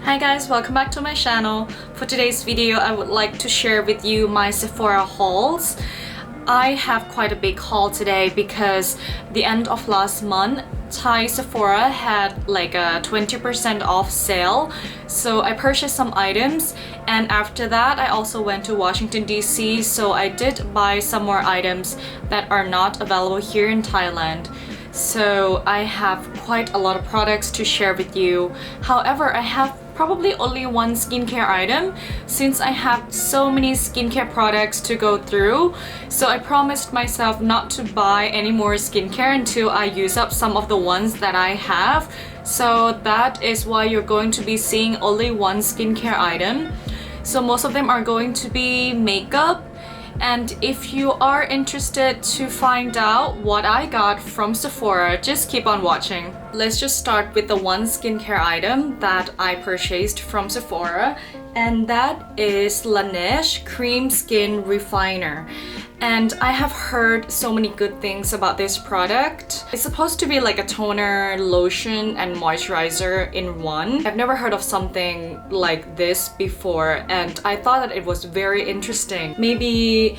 Hi guys, welcome back to my channel. For today's video, I would like to share with you my Sephora hauls. I have quite a big haul today because the end of last month, Thai Sephora had like a 20% off sale. So I purchased some items, and after that I also went to Washington DC, so I did buy some more items that are not available here in Thailand. So I have quite a lot of products to share with you. However, I have probably only one skincare item since I have so many skincare products to go through. So I promised myself not to buy any more skincare until I use up some of the ones that I have. So that is why you're going to be seeing only one skincare item. So most of them are going to be makeup. And if you are interested to find out what I got from Sephora, just keep on watching. Let's just start with the one skincare item that I purchased from Sephora, and that is Laneige Cream Skin Refiner. And I have heard so many good things about this product. It's supposed to be like a toner, lotion, and moisturizer in one. I've never heard of something like this before, and I thought that it was very interesting. Maybe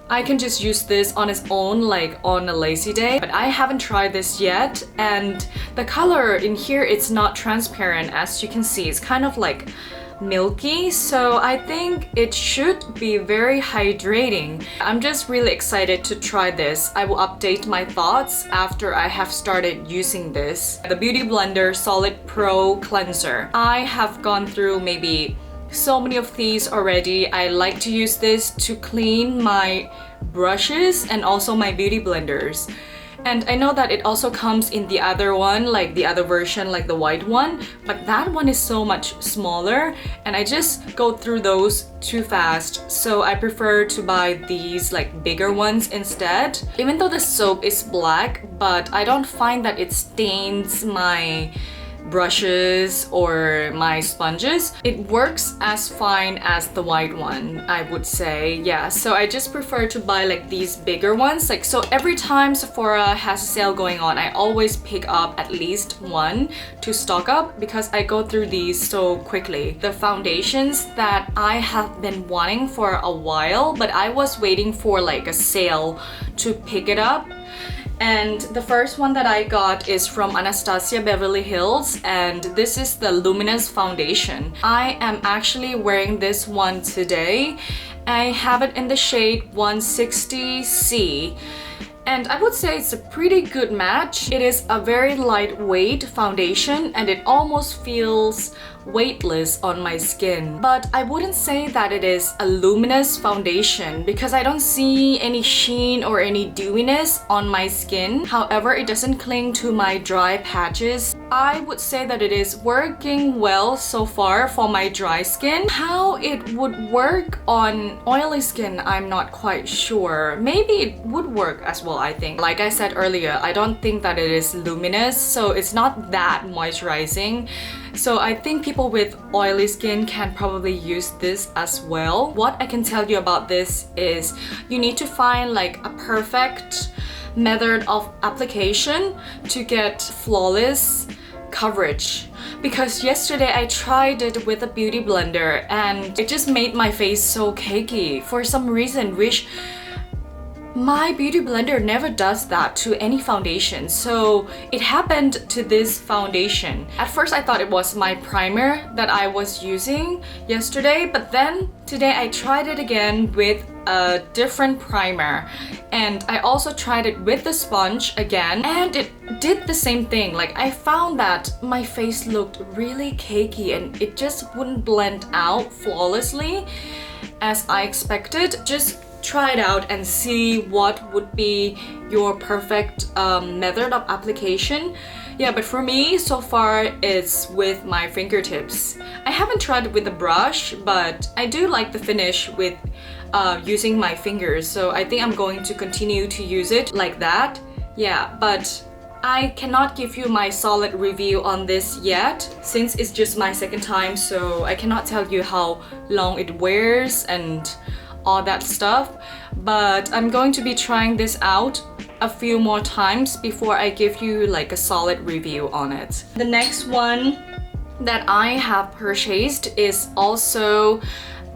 I can just use this on its own, like on a lazy day, but I haven't tried this yet. And the color in here, it's not transparent, as you can see. It's kind of like milky, so I think it should be very hydrating. I'm just really excited to try this. I will update my thoughts after I have started using this. The Beautybleander Solid Pro Cleanser. I have gone through maybe so many of these already. I like to use this to clean my brushes and also my beauty blenders. And I know that it also comes in the other one, like the other version, like the white one, but that one is so much smaller and I just go through those too fast. So I prefer to buy these like bigger ones instead. Even though the soap is black, but I don't find that it stains my brushes or my sponges. It works as fine as the white one, I would say. Yeah, so I just prefer to buy like these bigger ones. Like, so every time Sephora has a sale going on, I always pick up at least one to stock up because I go through these so quickly. The foundations that I have been wanting for a while, but I was waiting for like a sale to pick it up. And the first one that I got is from Anastasia Beverly Hills, and this is the Luminous foundation. I am actually wearing this one today. I have it in the shade 160C. And I would say it's a pretty good match. It is a very lightweight foundation and it almost feels weightless on my skin. But I wouldn't say that it is a luminous foundation because I don't see any sheen or any dewiness on my skin. However, it doesn't cling to my dry patches. I would say that it is working well so far for my dry skin. How it would work on oily skin, I'm not quite sure. Maybe it would work as well, I think. Like I said earlier, I don't think that it is luminous, so it's not that moisturizing. So I think people with oily skin can probably use this as well. What I can tell you about this is you need to find like a perfect method of application to get flawless coverage. Because yesterday I tried it with a beauty blender and it just made my face so cakey for some reason, which my beauty blender never does that to any foundation. So it happened to this foundation. At first I thought it was my primer that I was using yesterday, but then today I tried it again with a different primer, and I also tried it with the sponge again, and it did the same thing. Like, I found that my face looked really cakey and it just wouldn't blend out flawlessly as I expected. Just try it out and see what would be your perfect method of application. Yeah, but for me, so far, it's with my fingertips. I haven't tried it with a brush, but I do like the finish with using my fingers. So I think I'm going to continue to use it like that. Yeah, but I cannot give you my solid review on this yet since it's just my second time. So I cannot tell you how long it wears and all that stuff, but I'm going to be trying this out a few more times before I give you like a solid review on it. The next one that I have purchased is also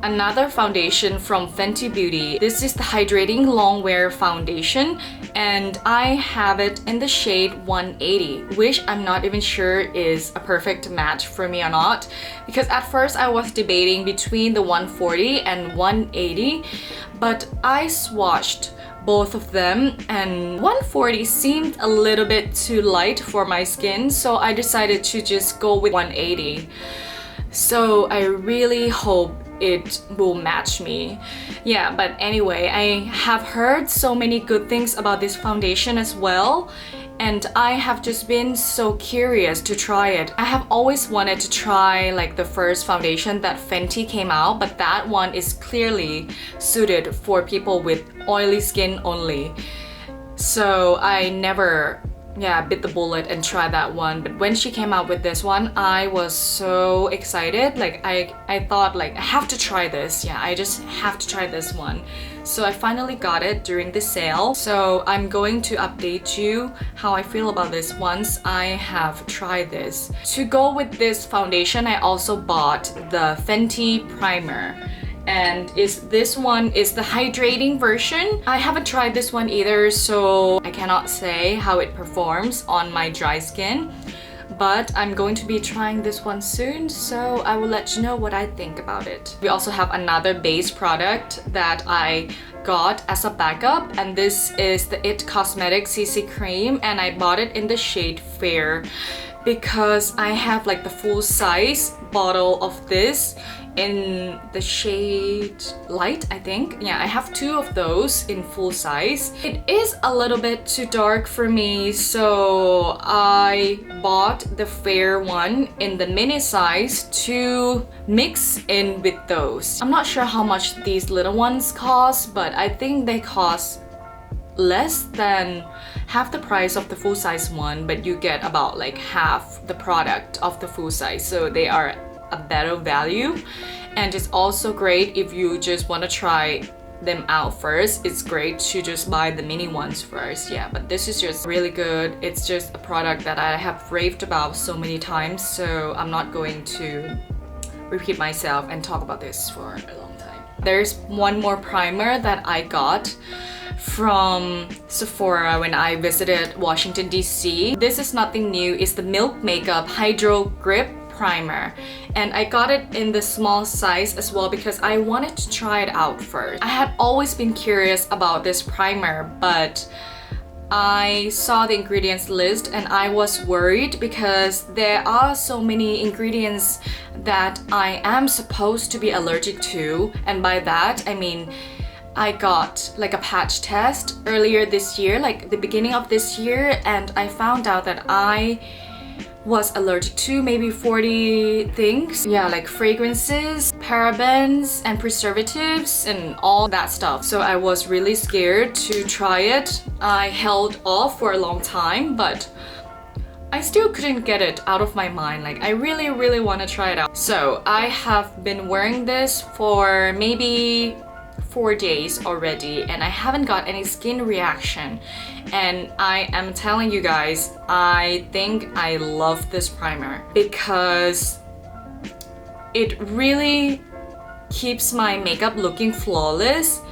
another foundation from Fenty Beauty. This is the Hydrating Longwear foundation, and I have it in the shade 180, which I'm not even sure is a perfect match for me or not, because at first I was debating between the 140 and 180, but I swatched both of them and 140 seemed a little bit too light for my skin, so I decided to just go with 180. So I really hope it will match me. Yeah, but anyway, I have heard so many good things about this foundation as well, and I have just been so curious to try it. I have always wanted to try like the first foundation that Fenty came out, but that one is clearly suited for people with oily skin only. So I never bit the bullet and try that one. But when she came out with this one, I was so excited. Like I thought like I have to try this. Yeah, I just have to try this one. So I finally got it during the sale. So I'm going to update you how I feel about this once I have tried this. To go with this foundation, I also bought the Fenty primer. And this one is the hydrating version. I haven't tried this one either, so I cannot say how it performs on my dry skin, but I'm going to be trying this one soon, so I will let you know what I think about it. We also have another base product that I got as a backup, and this is the It Cosmetics CC Cream, and I bought it in the shade Fair because I have like the full size bottle of this in the shade Light, I think. Yeah, I have two of those in full size. It is a little bit too dark for me, so I bought the Fair one in the mini size to mix in with those. I'm not sure how much these little ones cost, but I think they cost less than half the price of the full size one, but you get about like half the product of the full size, so they are a better value. And it's also great if you just want to try them out first. It's great to just buy the mini ones first. Yeah, but this is just really good. It's just a product that I have raved about so many times, so I'm not going to repeat myself and talk about this for a long time. There's one more primer that I got from Sephora when I visited Washington DC. This is nothing new. It's the Milk Makeup Hydro Grip Primer, and I got it in the small size as well because I wanted to try it out first. I had always been curious about this primer, but I saw the ingredients list and I was worried because there are so many ingredients that I am supposed to be allergic to, and by that I mean I got like a patch test earlier this year, like the beginning of this year, and I found out that I was allergic to maybe 40 things. Yeah, like fragrances, parabens, and preservatives, and all that stuff. So I was really scared to try it. I held off for a long time, but I still couldn't get it out of my mind. Like I really want to try it out. So I have been wearing this for maybe 4 days already, and I haven't got any skin reaction, and I am telling you guys, I think I love this primer because it really keeps my makeup looking flawless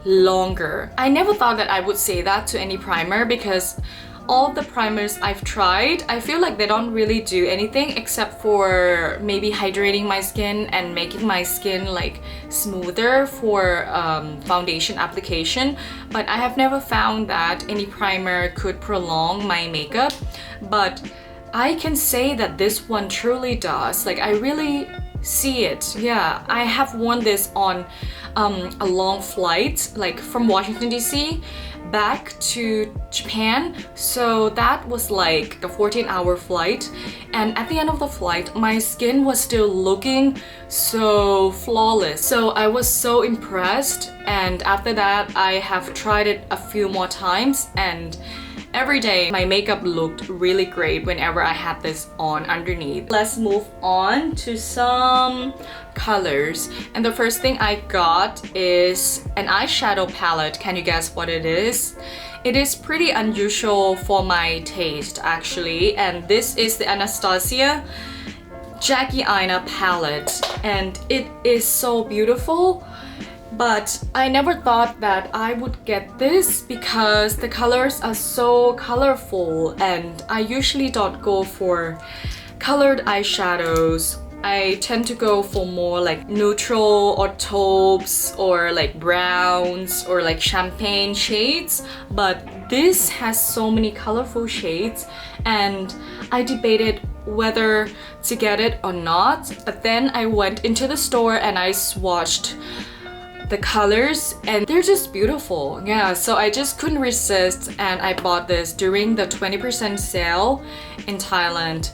longer. I never thought that I would say that to any primer because all the primers I've tried, I feel like they don't really do anything except for maybe hydrating my skin and making my skin like smoother for foundation application, but I have never found that any primer could prolong my makeup. But I can say that this one truly does. Like I really see it. Yeah, I have worn this on a long flight, like from Washington DC back to Japan. So that was like a 14-hour flight, and at the end of the flight my skin was still looking so flawless. So I was so impressed, and after that I have tried it a few more times, and every day my makeup looked really great whenever I had this on underneath. Let's move on to some colors, and the first thing I got is an eyeshadow palette. Can you guess what it is? It is pretty unusual for my taste actually, and this is the Anastasia Jackie Aina palette, and it is so beautiful. But I never thought that I would get this because the colors are so colorful, and I usually don't go for colored eyeshadows. I tend to go for more like neutral or taupes or like browns or like champagne shades, but this has so many colorful shades, and I debated whether to get it or not. But then I went into the store and I swatched the colors, and they're just beautiful. Yeah, so I just couldn't resist, and I bought this during the 20% sale in Thailand.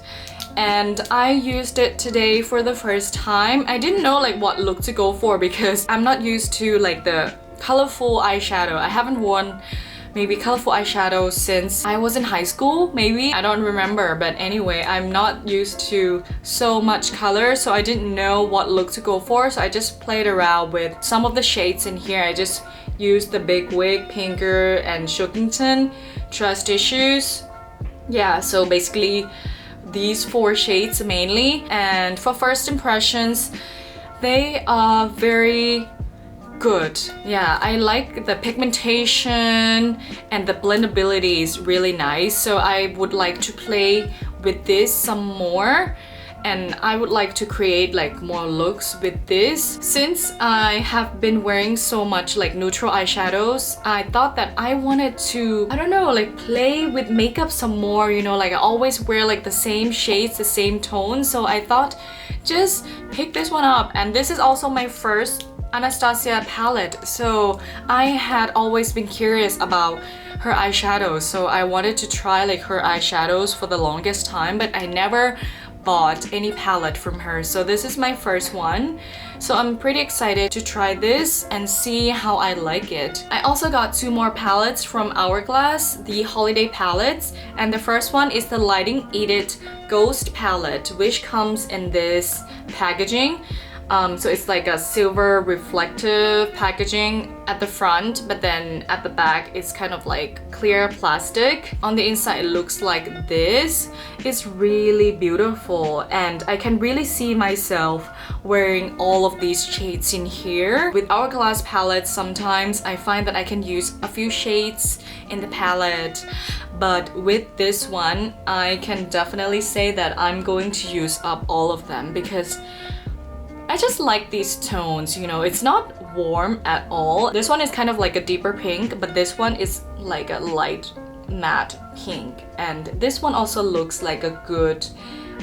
And I used it today for the first time. I didn't know like what look to go for because I'm not used to like the colorful eyeshadow. I haven't worn maybe colorful eyeshadow since I was in high school, maybe. I don't remember, but anyway, I'm not used to so much color, so I didn't know what look to go for, so I just played around with some of the shades in here. I just used the Big Wig, Pinker, and Shookington Trust Issues. Yeah, so basically these 4 shades mainly. And for first impressions, they are very good. Yeah, I like the pigmentation and the blendability is really nice, so I would like to play with this some more, and I would like to create like more looks with this. Since I have been wearing so much like neutral eyeshadows, I thought that I wanted to, I don't know, like play with makeup some more, you know, like I always wear like the same shades, the same tone, so I thought just pick this one up. And this is also my first Anastasia palette, so I had always been curious about her eyeshadows, so I wanted to try like her eyeshadows for the longest time, but I never bought any palette from her, so this is my first one. So I'm pretty excited to try this and see how I like it. I also got 2 more palettes from Hourglass, the holiday palettes, and the first one is the Lighting Edit Ghost palette, which comes in this packaging. So it's like a silver reflective packaging at the front, but then at the back it's kind of like clear plastic. On the inside it looks like this. It's really beautiful, and I can really see myself wearing all of these shades in here. With Hourglass palettes, sometimes I find that I can use a few shades in the palette, but with this one I can definitely say that I'm going to use up all of them because I just like these tones, you know, it's not warm at all. This one is kind of like a deeper pink, but this one is like a light matte pink. And this one also looks like a good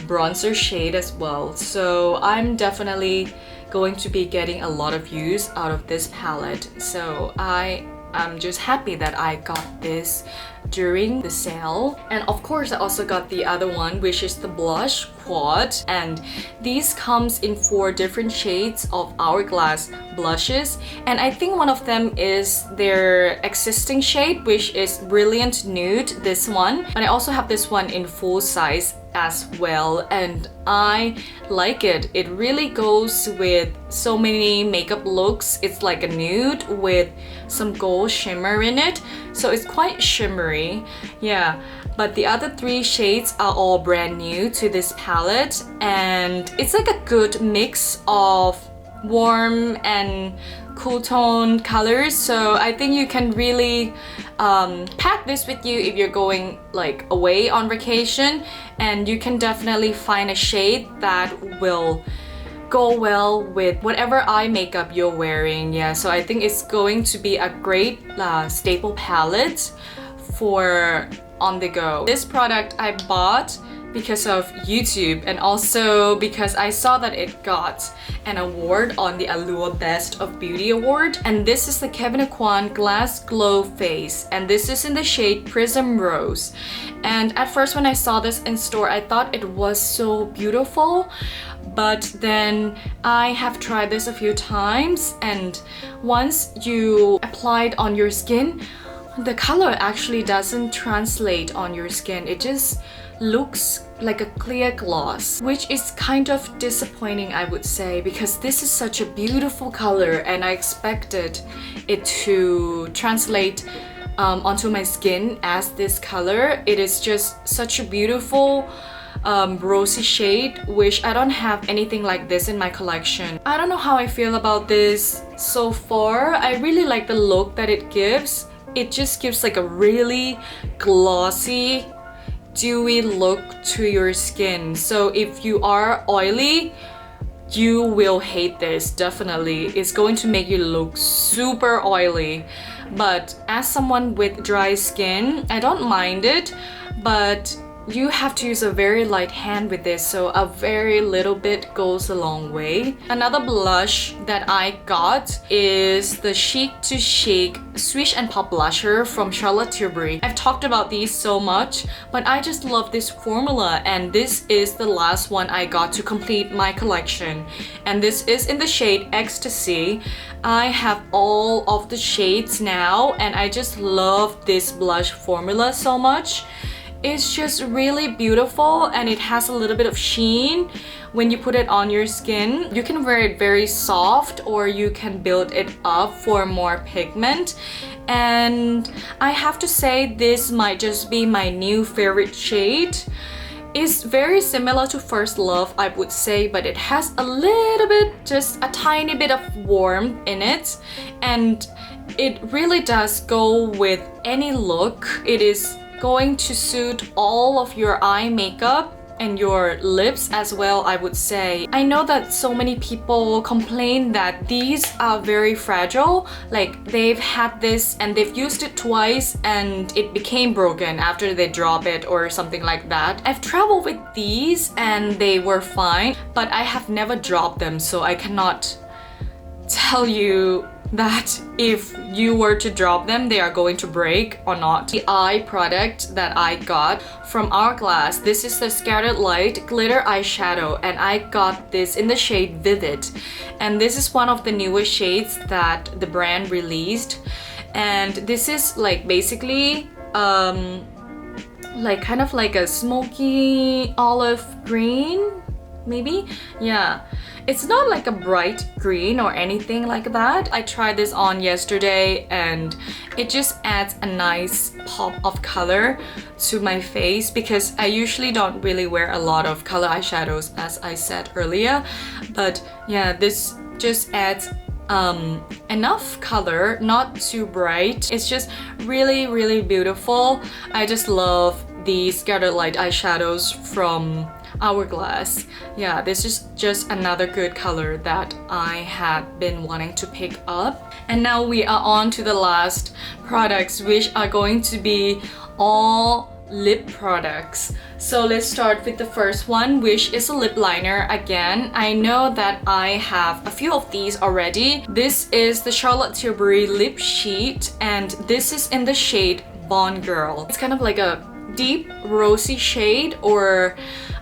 bronzer shade as well. So I'm definitely going to be getting a lot of use out of this palette. So I'm just happy that I got this during the sale. And of course I also got the other one, which is the blush quad, and these comes in 4 different shades of Hourglass blushes, and I think one of them is their existing shade, which is Brilliant Nude, this one. But I also have this one in full size as well, and I like it. It really goes with so many makeup looks. It's like a nude with some gold shimmer in it, so it's quite shimmery. Yeah, but the other 3 shades are all brand new to this palette, and it's like a good mix of warm and cool tone colors, so I think you can really pack this with you if you're going like away on vacation, and you can definitely find a shade that will go well with whatever eye makeup you're wearing. Yeah, so I think it's going to be a great staple palette for on the go. This product I bought because of YouTube, and also because I saw that it got an award on the Allure Best of Beauty Award. And this is the Kevyn Aucoin Glass Glow Face, and this is in the shade Prism Rose. And at first when I saw this in store, I thought it was so beautiful, but then I have tried this a few times, and once you apply it on your skin, the color actually doesn't translate on your skin. It just looks like a clear gloss, which is kind of disappointing, I would say, because this is such a beautiful color and I expected it to translate onto my skin as this color. It is just such a beautiful rosy shade, which I don't have anything like this in my collection. I don't know how I feel about this so far. I really like the look that it gives. It just gives like a really glossy, dewy look to your skin. So if you are oily, you will hate this, definitely. It's going to make you look super oily. But as someone with dry skin, I don't mind it, but you have to use a very light hand with this, so a very little bit goes a long way. Another blush that I got is the Chic to Chic Swish and Pop blusher from Charlotte Tilbury. I've talked about these so much, but I just love this formula, and this is the last one I got to complete my collection. And this is in the shade Ecstasy. I have all of the shades now, and I just love this blush formula so much. It's just really beautiful, and it has a little bit of sheen when you put it on your skin. You can wear it very soft, or you can build it up for more pigment. And I have to say, this might just be my new favorite shade. It's very similar to First Love, I would say, but it has a little bit, just a tiny bit of warmth in it, and it really does go with any look. It is going to suit all of your eye makeup and your lips as well, I would say. I know that so many people complain that these are very fragile, like they've had this and they've used it twice and it became broken after they drop it or something like that. I've traveled with these and they were fine, but I have never dropped them, so I cannot tell you that if you were to drop them, they are going to break or not. The eye product that I got from Hourglass, this is the Scattered Light Glitter Eyeshadow, and I got this in the shade Vivid. And this is one of the newest shades that the brand released. And this is like basically like kind of like a smoky olive green, maybe? Yeah. It's not like a bright green or anything like that. I tried this on yesterday and it just adds a nice pop of color to my face, because I usually don't really wear a lot of color eyeshadows, as I said earlier. But yeah, this just adds enough color, not too bright. It's just really, really beautiful. I just love the Scattered Light eyeshadows from Hourglass. Yeah, this is just another good color that I had been wanting to pick up. And now we are on to the last products, which are going to be all lip products. So let's start with the first one, which is a lip liner. Again, I know that I have a few of these already. This is the Charlotte Tilbury lip sheet, and this is in the shade Bond Girl. It's kind of like a deep rosy shade, or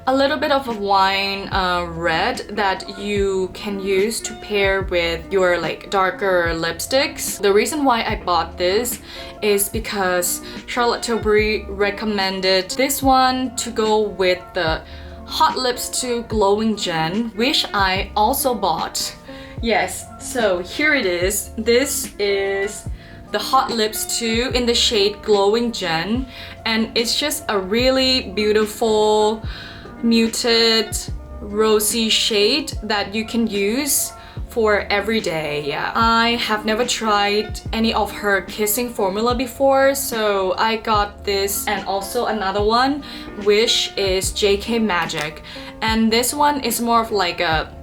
a little bit of a wine red that you can use to pair with your like darker lipsticks. The reason why I bought this is because Charlotte Tilbury recommended this one to go with the Hot Lips 2 Glowing Gen, which I also bought. Yes, so here it is. This is the Hot Lips 2 in the shade Glowing Gen, and it's just a really beautiful muted rosy shade that you can use for every day. Yeah, I have never tried any of her kissing formula before, so I got this and also another one, which is JK Magic, and this one is more of like a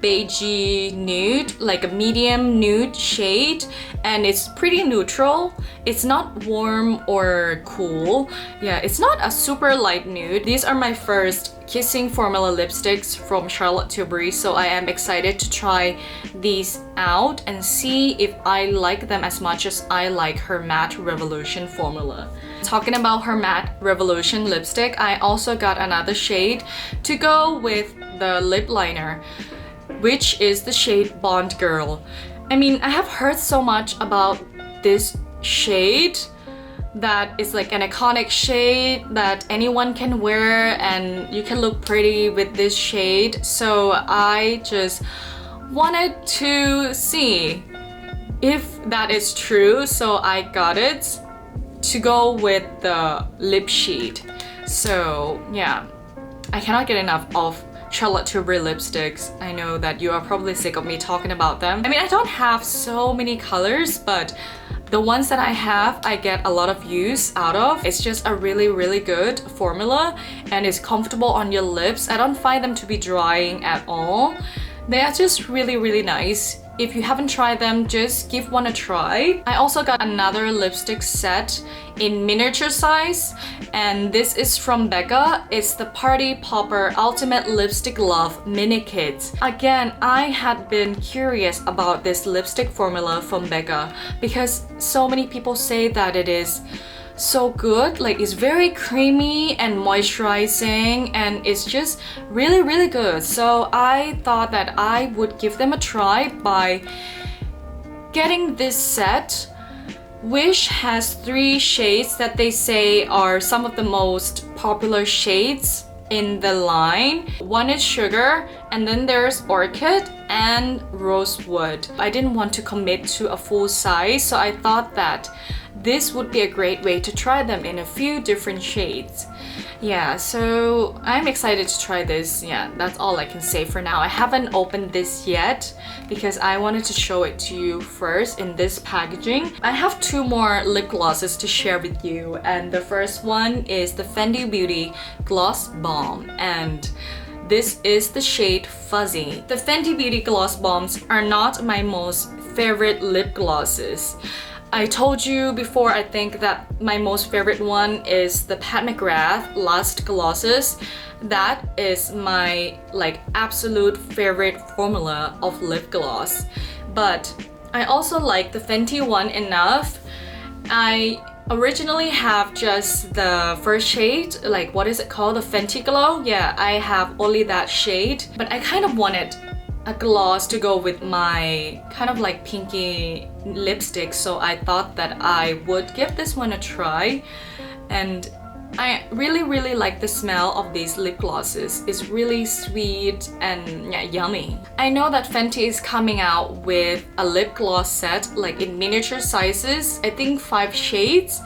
beigey nude, like a medium nude shade, and it's pretty neutral. It's not warm or cool. Yeah, it's not a super light nude. These are my first kissing formula lipsticks from Charlotte Tilbury, so I am excited to try these out and see if I like them as much as I like her Matte Revolution formula. Talking about her Matte Revolution lipstick, I also got another shade to go with the lip liner, which is the shade Bond Girl. I mean, I have heard so much about this shade, that is like an iconic shade that anyone can wear and you can look pretty with this shade. So I just wanted to see if that is true, so I got it to go with the lip sheet. So yeah, I cannot get enough of Charlotte Tilbury lipsticks. I know that you are probably sick of me talking about them. I mean, I don't have so many colors, but the ones that I have, I get a lot of use out of. It's just a really good formula and it's comfortable on your lips. I don't find them to be drying at all. They are just really nice. If you haven't tried them, just give one a try. I also got another lipstick set in miniature size, and this is from Becca. It's the Party Popper Ultimate Lipstick Love Mini Kit. Again, I had been curious about this lipstick formula from Becca because so many people say that it is so good. Like, it's very creamy and moisturizing and it's just really good. So I thought that I would give them a try by getting this set, which has 3 shades that they say are some of the most popular shades in the line. One is Sugar, and then there's Orchid and Rosewood. I didn't want to commit to a full size, so I thought that this would be a great way to try them in a few different shades. Yeah, so I'm excited to try this. Yeah, that's all I can say for now. I haven't opened this yet because I wanted to show it to you first in this packaging. I have 2 more lip glosses to share with you, and the first one is the Fenty Beauty Gloss Balm, and this is the shade Fuzzy. The Fenty Beauty Gloss Balms are not my most favorite lip glosses. I told you before, I think, that my most favorite one is the Pat McGrath Lust Glosses. That is my absolute favorite formula of lip gloss. But I also like the Fenty one enough. I originally have just the first shade, what is it called? The Fenty Glow? Yeah, I have only that shade. But I kind of wanted a gloss to go with my kind of pinky lipstick, so I thought that I would give this one a try. And I really like the smell of these lip glosses. It's really sweet and yeah, yummy. I know that Fenty is coming out with a lip gloss set in miniature sizes, I think 5 shades,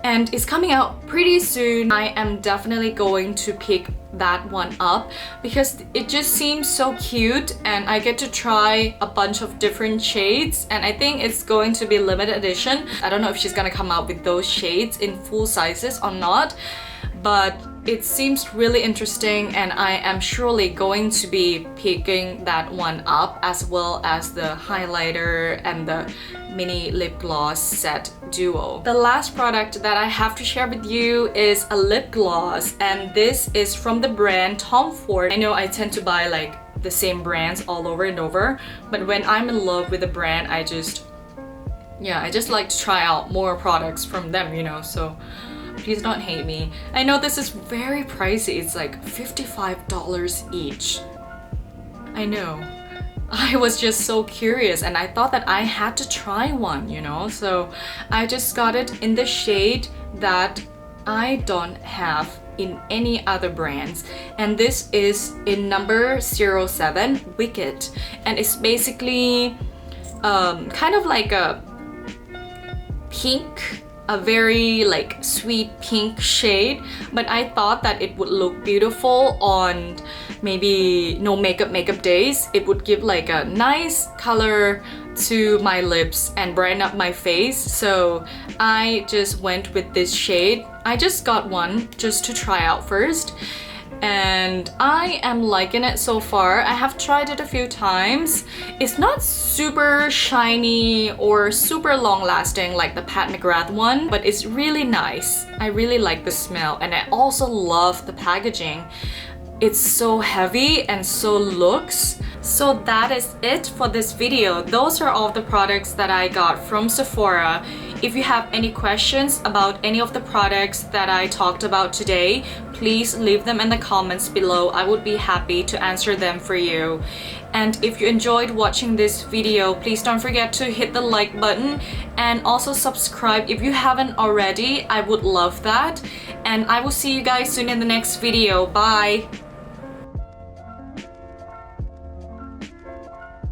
and it's coming out pretty soon. I am definitely going to pick that one up because it just seems so cute, and I get to try a bunch of different shades, and I think it's going to be limited edition. I don't know if she's gonna come out with those shades in full sizes or not, but it seems really interesting, and I am surely going to be picking that one up, as well as the highlighter and the mini lip gloss set duo. The last product that I have to share with you is a lip gloss, and this is from the brand Tom Ford. I know I tend to buy the same brands all over and over, but when I'm in love with a brand, I just like to try out more products from them, you know, so please don't hate me. I know this is very pricey. It's $55 each. I know. I was just so curious, and I thought that I had to try one, you know, so I just got it in the shade that I don't have in any other brands, and this is in number 07 Wicked, and it's basically kind of like a pink, a very sweet pink shade, but I thought that it would look beautiful on maybe no makeup days. It would give a nice color to my lips and brighten up my face, so I just went with this shade. I just got one just to try out first, and I am liking it so far. I have tried it a few times. It's not super shiny or super long lasting like the Pat McGrath one, but it's really nice. I really like the smell, and I also love the packaging. It's so heavy and so luxe. So that is it for this video. Those are all the products that I got from Sephora. If you have any questions about any of the products that I talked about today, please leave them in the comments below. I would be happy to answer them for you. And if you enjoyed watching this video, please don't forget to hit the like button and also subscribe if you haven't already. I would love that. And I will see you guys soon in the next video. Bye!